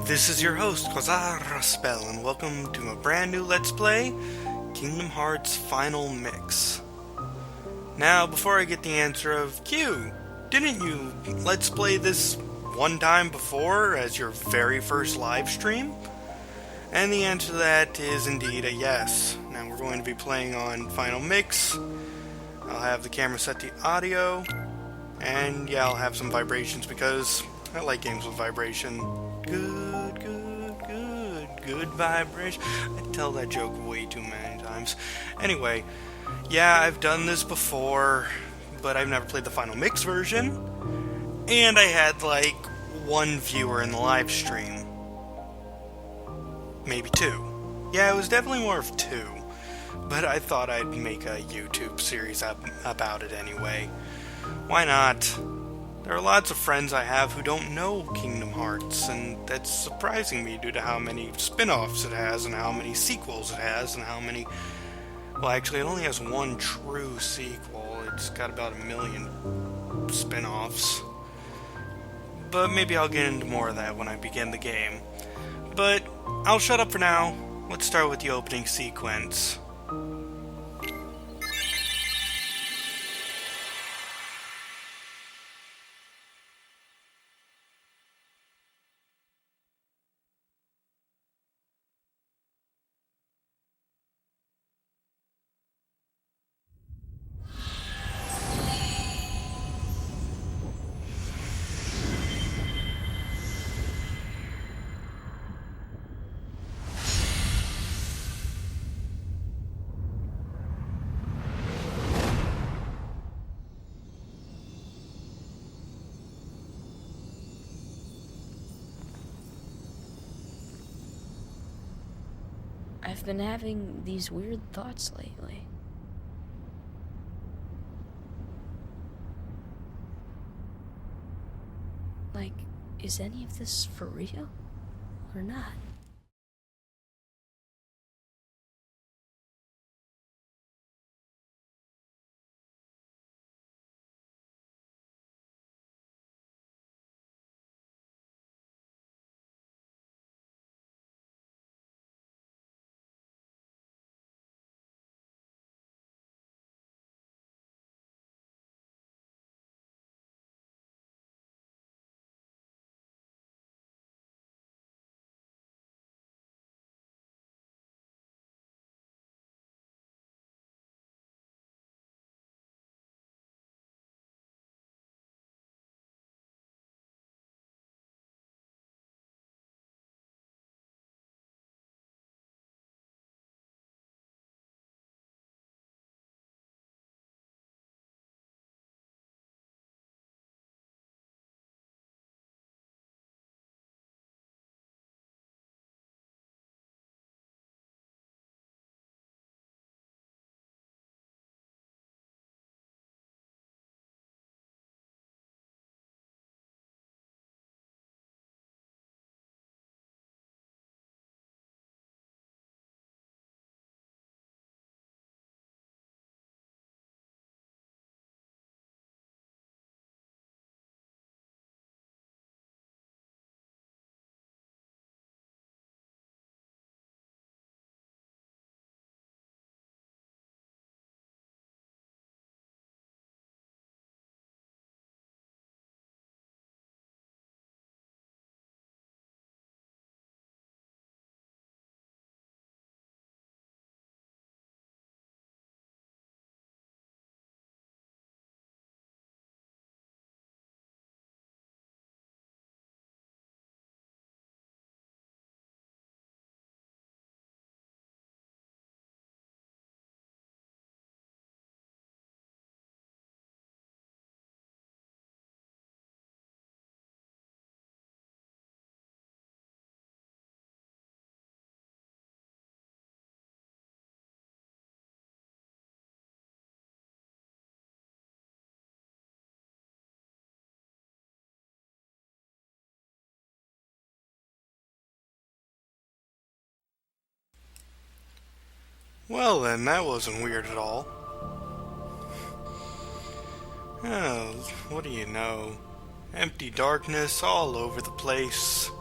This is your host, Qaza Raspel, and welcome to a brand new Let's Play, Kingdom Hearts Final Mix. Now, before I get the answer of, Q, didn't you Let's Play this one time before as your very first live stream? And the answer to that is indeed a yes. Now we're going to be playing on Final Mix. I'll have the camera set to audio, and yeah, I'll have some vibrations because I like games with vibration. Good vibration. I tell that joke way too many times. Anyway, yeah, I've done this before, but I've never played the Final Mix version. And I had like one viewer in the live stream. Maybe two. Yeah, it was definitely more of two. But I thought I'd make a YouTube series about it anyway. Why not? There are lots of friends I have who don't know Kingdom Hearts, and that's surprising me due to how many spin-offs it has, and how many sequels it has, and how many... Well, actually, it only has one true sequel. It's got about 1 million spin-offs. But maybe I'll get into more of that when I begin the game. But I'll shut up for now. Let's start with the opening sequence. I've been having these weird thoughts lately. Like, is any of this for real? Or not? Well then, that wasn't weird at all. Oh, what do you know? Empty darkness all over the place.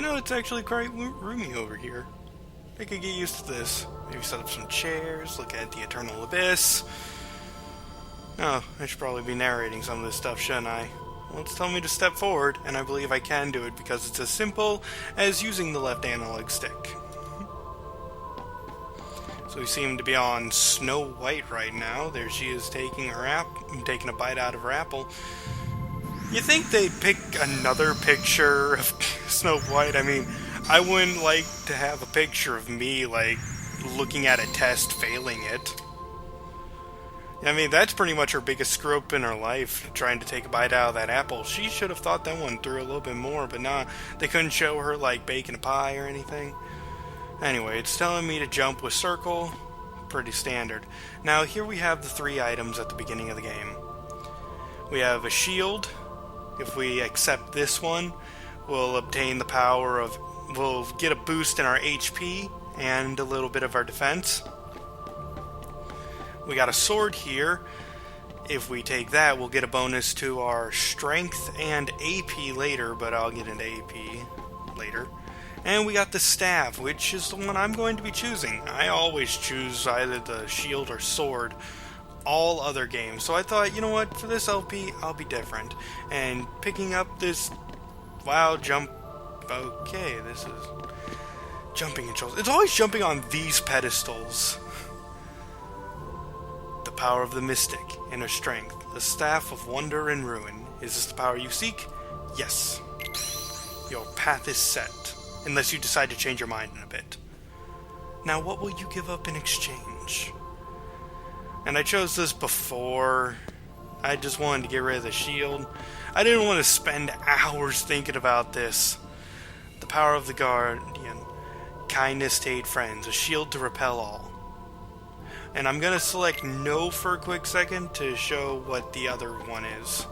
You know, it's actually quite roomy over here. I could get used to this. Maybe set up some chairs, look at the eternal abyss. Oh, I should probably be narrating some of this stuff, shouldn't I? Well, it's telling me to step forward, and I believe I can do it because it's as simple as using the left analog stick. So we seem to be on Snow White right now. There she is taking a bite out of her apple. You think they'd pick another picture of Snow White? I mean, I wouldn't like to have a picture of me, like, looking at a test failing it. I mean, that's pretty much her biggest screw-up in her life, trying to take a bite out of that apple. She should have thought that one through a little bit more, but nah, they couldn't show her, like, baking a pie or anything. Anyway, it's telling me to jump with circle. Pretty standard. Now, here we have the 3 items at the beginning of the game. We have a shield. If we accept this one, we'll obtain the power of... we'll get a boost in our HP and a little bit of our defense. We got a sword here. If we take that, we'll get a bonus to our strength and AP later, but I'll get into AP later. And we got the staff, which is the one I'm going to be choosing. I always choose either the shield or sword all other games. So I thought, you know what, for this LP, I'll be different. And picking up this wild jump... okay, this is jumping controls. It's always jumping on these pedestals. The power of the mystic, inner strength, the staff of wonder and ruin. Is this the power you seek? Yes. Your path is set, unless you decide to change your mind in a bit. Now, what will you give up in exchange? And I chose this before. I just wanted to get rid of the shield. I didn't want to spend hours thinking about this. The power of the guardian, kindness to aid friends, a shield to repel all. And I'm going to select no for a quick second to show what the other one is.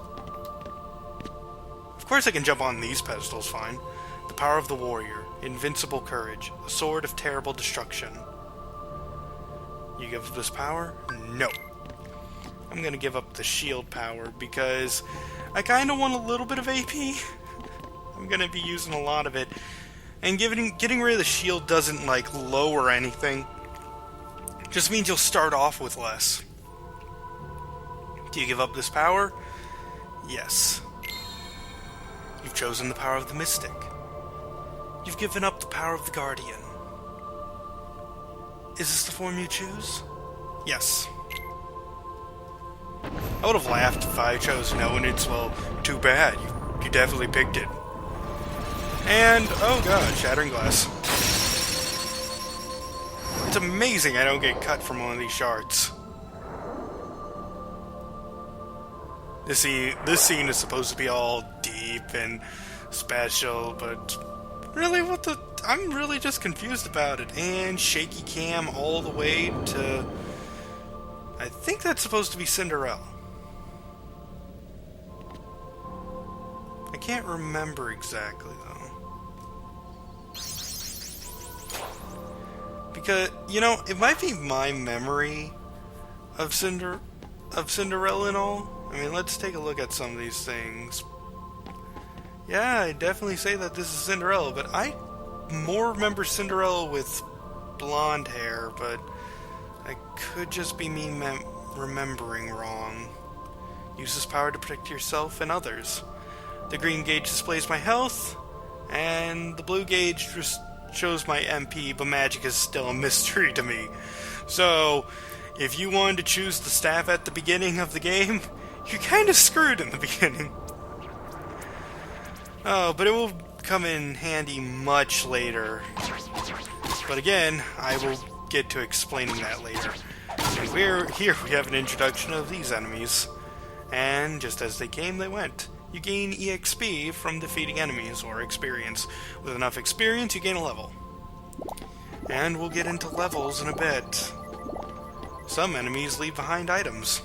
Of course I can jump on these pedestals fine. The power of the warrior, invincible courage, a sword of terrible destruction. You give up this power? No. I'm going to give up the shield power because I kind of want a little bit of AP. I'm going to be using a lot of it. And getting rid of the shield doesn't, like, lower anything. Just means you'll start off with less. Do you give up this power? Yes. You've chosen the power of the mystic. You've given up the power of the guardian. Is this the form you choose? Yes. I would have laughed if I chose no, and it's, well, too bad. You definitely picked it. And, oh god, shattering glass. It's amazing I don't get cut from one of these shards. This scene is supposed to be all deep and special, but really, what the... I'm really just confused about it. And shaky cam all the way to... I think that's supposed to be Cinderella. I can't remember exactly, though. Because, you know, it might be my memory of Cinderella and all. I mean, let's take a look at some of these things. Yeah, I definitely say that this is Cinderella, but I more remember Cinderella with blonde hair, but I could just be me remembering wrong. Use this power to protect yourself and others. The green gauge displays my health, and the blue gauge just shows my MP, but magic is still a mystery to me. So, if you wanted to choose the staff at the beginning of the game, you're kind of screwed in the beginning. Oh, but it will come in handy much later. But again, I will get to explaining that later. And here we have an introduction of these enemies. And just as they came, they went. You gain EXP from defeating enemies, or experience. With enough experience, you gain a level. And we'll get into levels in a bit. Some enemies leave behind items.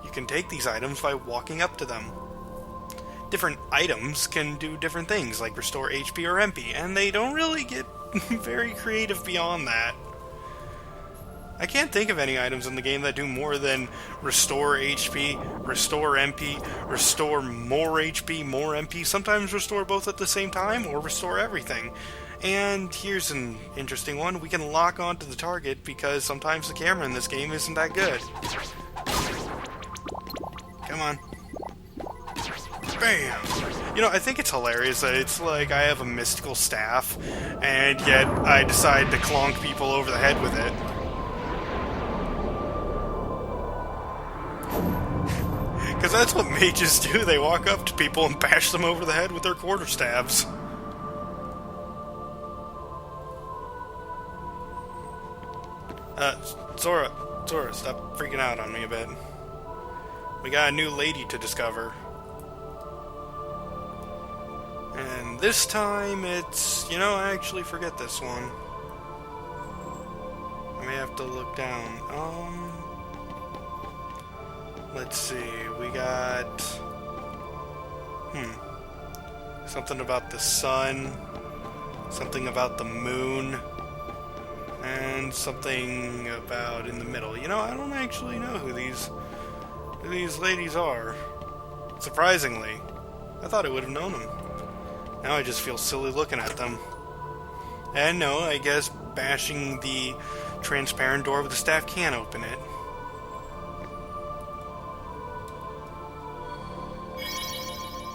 You can take these items by walking up to them. Different items can do different things, like restore HP or MP, and they don't really get very creative beyond that. I can't think of any items in the game that do more than restore HP, restore MP, restore more HP, more MP, sometimes restore both at the same time, or restore everything. And here's an interesting one. We can lock onto the target because sometimes the camera in this game isn't that good. Come on. Bam! You know, I think it's hilarious that it's like I have a mystical staff, and yet I decide to clonk people over the head with it. Because that's what mages do. They walk up to people and bash them over the head with their quarterstaffs. Sora, stop freaking out on me a bit. We got a new lady to discover. And this time it's... You know, I actually forget this one. I may have to look down. Let's see. We got... Something about the sun. Something about the moon. And something about in the middle. You know, I don't actually know who these ladies are. Surprisingly. I thought I would have known them. Now I just feel silly looking at them. And no, I guess bashing the transparent door with the staff can't open it.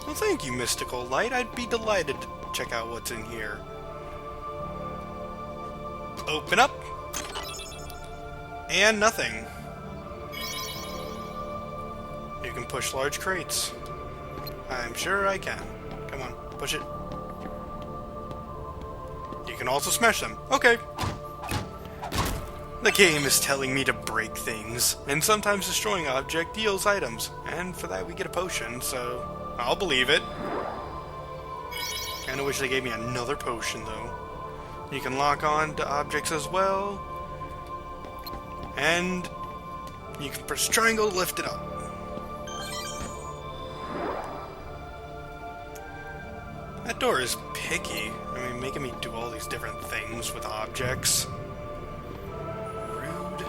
Well, thank you, Mystical Light. I'd be delighted to check out what's in here. Open up. And nothing. You can push large crates. I'm sure I can. Come on, push it. You can also smash them. Okay. The game is telling me to break things, and sometimes destroying an object deals items, and for that we get a potion, so I'll believe it. Kinda wish they gave me another potion, though. You can lock on to objects as well, and you can press triangle to lift it up. That door is picky. I mean, making me do all these different things with objects. Rude.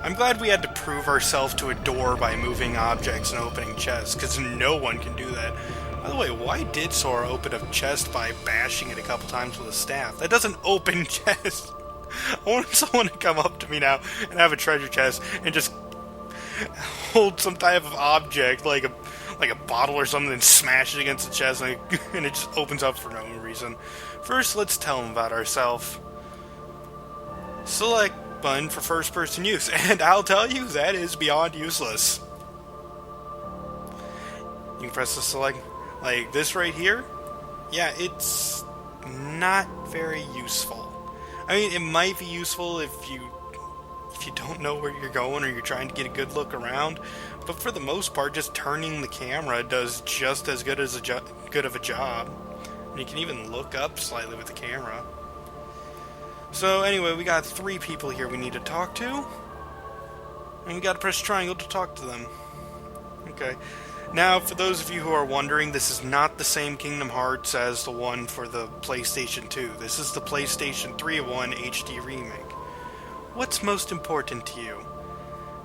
I'm glad we had to prove ourselves to a door by moving objects and opening chests, because no one can do that. By the way, why did Sora open a chest by bashing it a couple times with a staff? That doesn't open chests. I want someone to come up to me now and have a treasure chest and just hold some type of object, like a bottle or something, and smash it against the chest, and it just opens up for no reason. First, let's tell them about ourselves. Select button for first-person use, and I'll tell you, that is beyond useless. You can press the select, like this right here. Yeah, it's not very useful. I mean, it might be useful if you don't know where you're going or you're trying to get a good look around, but for the most part, just turning the camera does just as good of a job. And you can even look up slightly with the camera. So anyway, we got 3 people here we need to talk to, and we got to press triangle to talk to them. Okay. Now, for those of you who are wondering, this is not the same Kingdom Hearts as the one for the PlayStation 2. This is the PlayStation 3-in-1 HD remake. What's most important to you?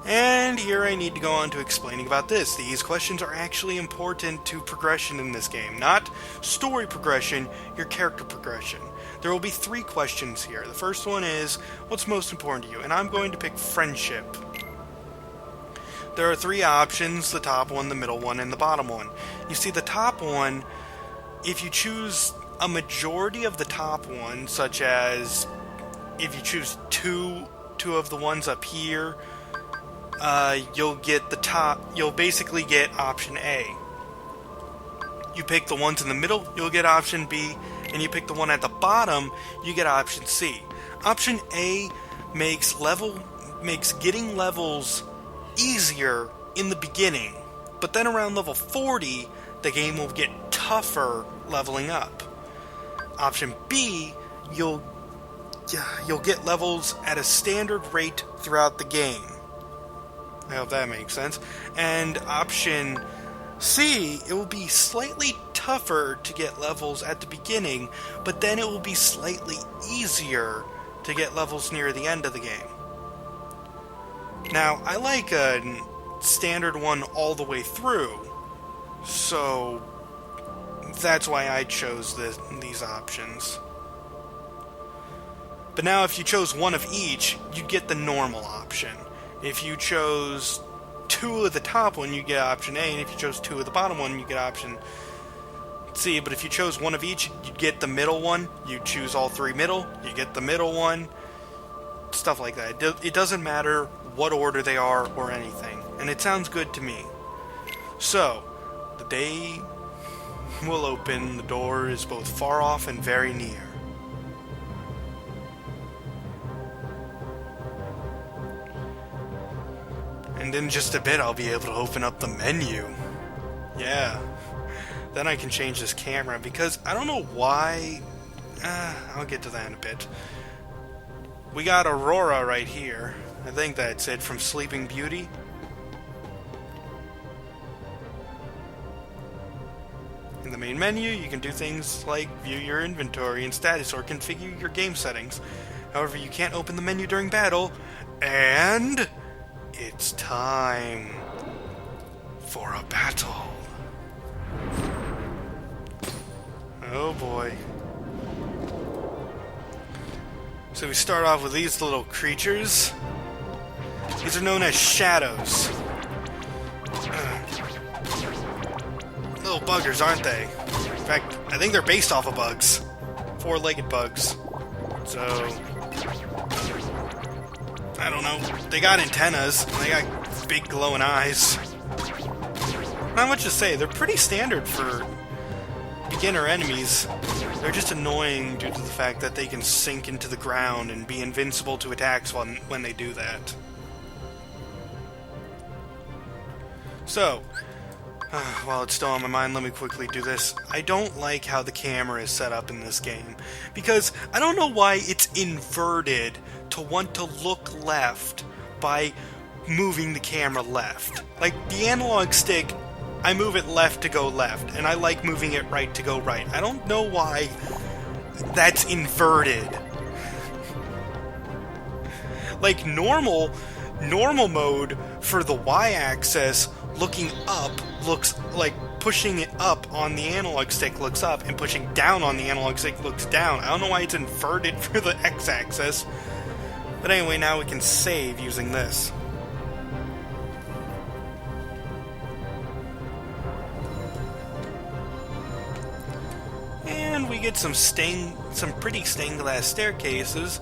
And here I need to go on to explaining about this. These questions are actually important to progression in this game. Not story progression, your character progression. There will be 3 questions here. The first one is, what's most important to you? And I'm going to pick friendship. There are 3 options, the top one, the middle one, and the bottom one. You see, the top one, if you choose a majority of the top one, such as if you choose two of the ones up here, you'll basically get option A. You pick the ones in the middle, you'll get option B, and you pick the one at the bottom, you get option C. Option A makes getting levels easier in the beginning, but then around level 40, the game will get tougher leveling up. Option B, you'll get levels at a standard rate throughout the game. I hope that makes sense. And option C, it will be slightly tougher to get levels at the beginning, but then it will be slightly easier to get levels near the end of the game. Now, I like a standard one all the way through, so that's why I chose these options. But now if you chose one of each, you'd get the normal option. If you chose 2 of the top one, you get option A, and if you chose 2 of the bottom one, you get option C. But if you chose one of each, you'd get the middle one. You choose all 3 middle, you get the middle one. Stuff like that. It doesn't matter what order they are or anything. And it sounds good to me. So, the day will open. The door is both far off and very near. And in just a bit, I'll be able to open up the menu. Yeah. Then I can change this camera, because I don't know why... I'll get to that in a bit. We got Aurora right here. I think that's it, from Sleeping Beauty. In the main menu, you can do things like view your inventory and status, or configure your game settings. However, you can't open the menu during battle, and... it's time for a battle. Oh boy. So we start off with these little creatures. These are known as shadows. Little buggers, aren't they? In fact, I think they're based off of bugs. 4-legged bugs. So... I don't know. They got antennas. They got big glowing eyes. Not much to say. They're pretty standard for beginner enemies. They're just annoying due to the fact that they can sink into the ground and be invincible to attacks when they do that. So, while it's still on my mind, let me quickly do this. I don't like how the camera is set up in this game, because I don't know why it's inverted to want to look left by moving the camera left. Like, the analog stick, I move it left to go left, and I like moving it right to go right. I don't know why that's inverted. Like, normal mode for the Y-axis, looking up looks like pushing it up on the analog stick looks up, and pushing down on the analog stick looks down. I don't know why it's inverted for the X-axis. But anyway, now we can save using this. And we get some pretty stained glass staircases,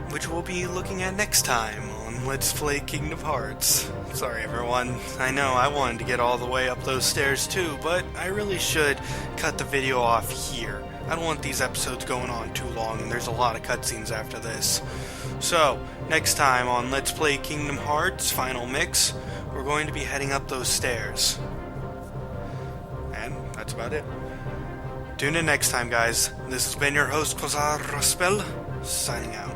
which we'll be looking at next time on Let's Play Kingdom Hearts. Sorry everyone, I know I wanted to get all the way up those stairs too, but I really should cut the video off here. I don't want these episodes going on too long, and there's a lot of cutscenes after this. So, next time on Let's Play Kingdom Hearts Final Mix, we're going to be heading up those stairs. And that's about it. Tune in next time, guys. This has been your host, Qaza Raspel, signing out.